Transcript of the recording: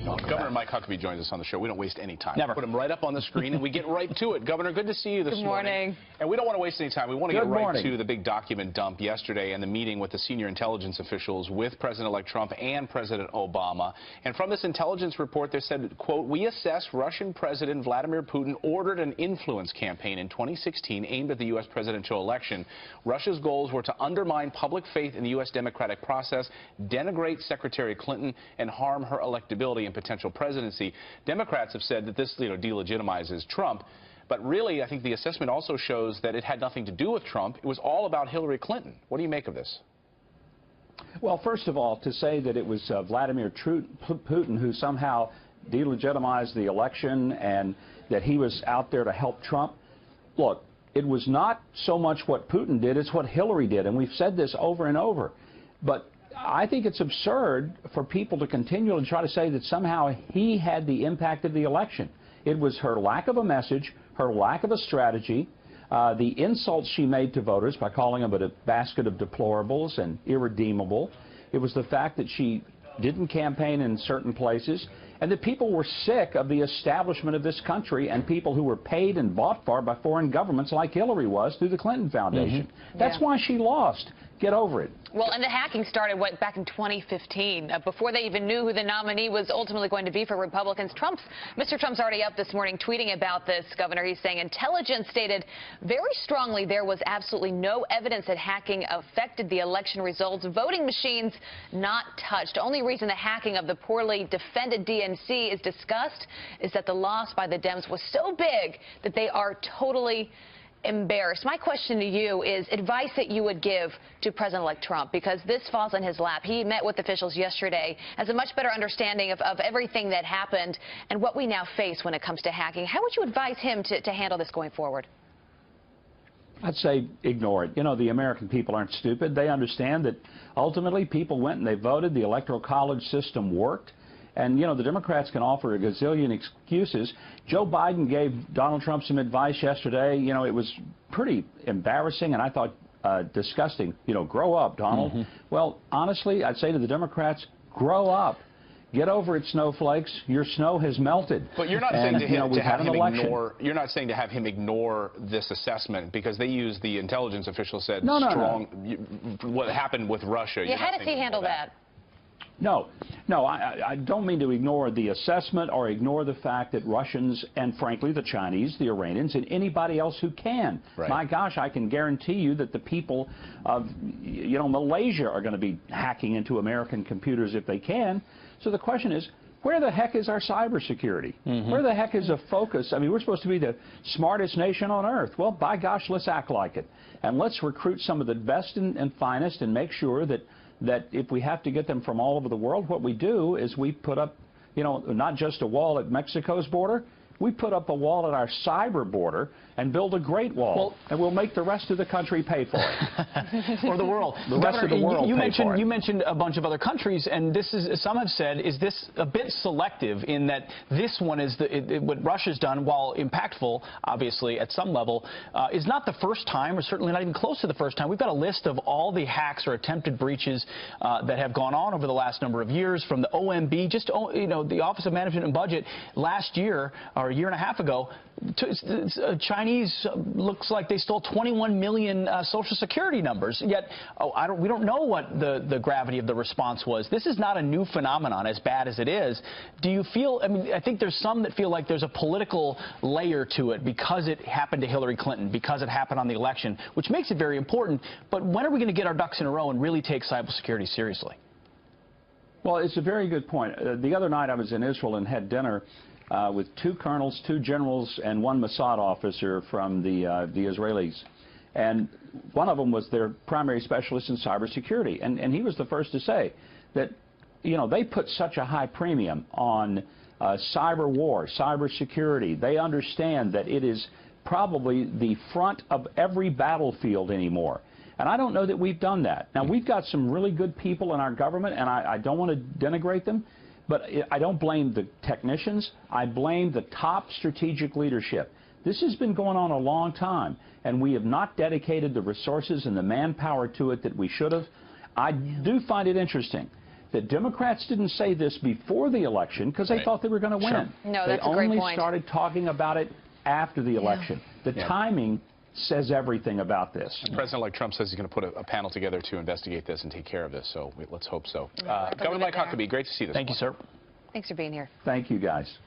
Governor Mike Huckabee joins us on the show. We don't waste any time. Never. Put him right up on the screen and we get right to it. Governor, good to see you this morning. Good morning. And we don't want to waste any time. We want to get right to the big document dump yesterday and the meeting with the senior intelligence officials with President-elect Trump and President Obama. And from this intelligence report, they said, quote, "We assess Russian President Vladimir Putin ordered an influence campaign in 2016 aimed at the U.S. presidential election. Russia's goals were to undermine public faith in the U.S. democratic process, denigrate Secretary Clinton, and harm her electability and potential presidency." Democrats have said that this, delegitimizes Trump. But really, I think the assessment also shows that it had nothing to do with Trump. It was all about Hillary Clinton. What do you make of this? Well, first of all, to say that it was Vladimir Putin who somehow delegitimized the election and that he was out there to help Trump, look, it was not so much what Putin did, it's what Hillary did. And we've said this over and over. But I think it's absurd for people to continue and try to say that somehow he had the impact of the election. It was her lack of a message, her lack of a strategy, the insults she made to voters by calling them a basket of deplorables and irredeemable. It was the fact that she didn't campaign in certain places, and that people were sick of the establishment of this country and people who were paid and bought for by foreign governments like Hillary was through the Clinton Foundation. That's why she lost. Get over it. Well, and the hacking started, back in 2015, before they even knew who the nominee was ultimately going to be for Republicans. Mr. Trump's already up this morning tweeting about this, Governor. He's saying intelligence stated very strongly there was absolutely no evidence that hacking affected the election results. Voting machines not touched. Only reason the hacking of the poorly defended DNC is discussed is that the loss by the Dems was so big that they are totally embarrassed. My question to you is advice that you would give to President-elect Trump, because this falls on his lap. He met with officials yesterday, has a much better understanding of everything that happened and what we now face when it comes to hacking. How would you advise him to handle this going forward? I'd say ignore it. You know, the American people aren't stupid. They understand that ultimately people went and they voted. The Electoral College system worked. And, the Democrats can offer a gazillion excuses. Joe Biden gave Donald Trump some advice yesterday. It was pretty embarrassing and I thought disgusting. Grow up, Donald. Well, honestly, I'd say to the Democrats, grow up. Get over it, snowflakes. Your snow has melted. But you're not saying you're not saying to have him ignore this assessment, because they use the intelligence official said what happened with Russia. Yeah, how does he handle that? No, I don't mean to ignore the assessment or ignore the fact that Russians and, frankly, the Chinese, the Iranians, and anybody else who can. Right. My gosh, I can guarantee you that the people of, Malaysia are going to be hacking into American computers if they can. So the question is, where the heck is our cybersecurity? Where the heck is a focus? I mean, we're supposed to be the smartest nation on earth. Well, by gosh, let's act like it. And let's recruit some of the best and finest and make sure that if we have to get them from all over the world, what we do is we put up, not just a wall at Mexico's border, we put up a wall at our cyber border and build a great wall, and we'll make the rest of the country pay for it. Or the world. The rest of the world you mentioned a bunch of other countries, and this is, some have said, is this a bit selective in that this one is what Russia's done, while impactful, obviously, at some level, is not the first time, or certainly not even close to the first time. We've got a list of all the hacks or attempted breaches that have gone on over the last number of years, from the OMB, the Office of Management and Budget, last year, or a year and a half ago, Chinese looks like they stole 21 million Social Security numbers. Yet, we don't know what the gravity of the response was. This is not a new phenomenon, as bad as it is. Do you feel? I mean, I think there's some that feel like there's a political layer to it because it happened to Hillary Clinton, because it happened on the election, which makes it very important. But when are we going to get our ducks in a row and really take cybersecurity seriously? Well, it's a very good point. The other night I was in Israel and had dinner with 2 colonels, 2 generals, and 1 Mossad officer from the Israelis. And one of them was their primary specialist in cybersecurity. And he was the first to say that, they put such a high premium on cyber war, cyber security. They understand that it is probably the front of every battlefield anymore. And I don't know that we've done that. Now, we've got some really good people in our government, and I don't want to denigrate them. But I don't blame the technicians. I blame the top strategic leadership. This has been going on a long time, and we have not dedicated the resources and the manpower to it that we should have. I do find it interesting that Democrats didn't say this before the election because they thought they were going to win. Sure. No, that's a great point. They only started talking about it after the election. The timing says everything about this. President-elect Trump says he's going to put a panel together to investigate this and take care of this, so let's hope so. Governor Mike Huckabee, great to see this. Thank you, sir. Thanks for being here. Thank you, guys.